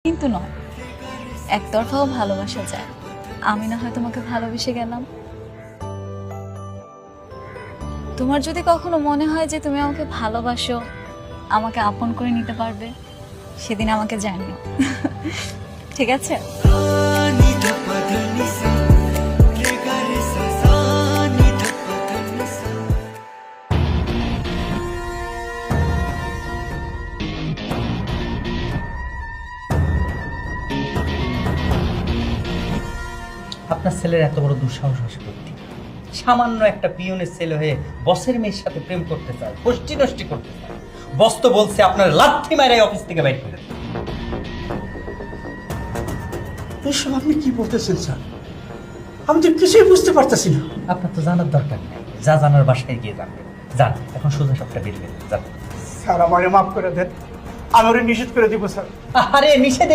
কিন্তু নয়, একতরফাও ভালোবাসা যায়। আমি না হয় তোমাকে ভালোবেসে গেলাম, তোমার যদি কখনো মনে হয় যে তুমি আমাকে ভালোবাসো, আমাকে আপন করে নিতে পারবে, সেদিন আমাকে জানিও। ঠিক আছে? আপনার ছেলের এত বড় দুঃসাহস আসে করতে, সামান্য একটা পিয়নের ছেলে হয়ে বসের মেয়ের সাথে প্রেম করতে চায়, গোষ্ঠী নষ্টি করতে চায়। বস তো বলছে আপনার লাথি মারাই অফিস থেকে বাইর করে দেবে। এসব আপনি কি বলতেছেন স্যার? আমি তো কিছুই বুঝতে পারতেছি না। আপনার তো জানার দরকার নেই, যা জানার বাসায় গিয়ে জানবেন। যান এখন সোজা সবটা বেরিয়ে যান। স্যার আমারে মাফ করে দেন, আমি ওরে নিষেধ করে দিব স্যার। আরে নিষেধ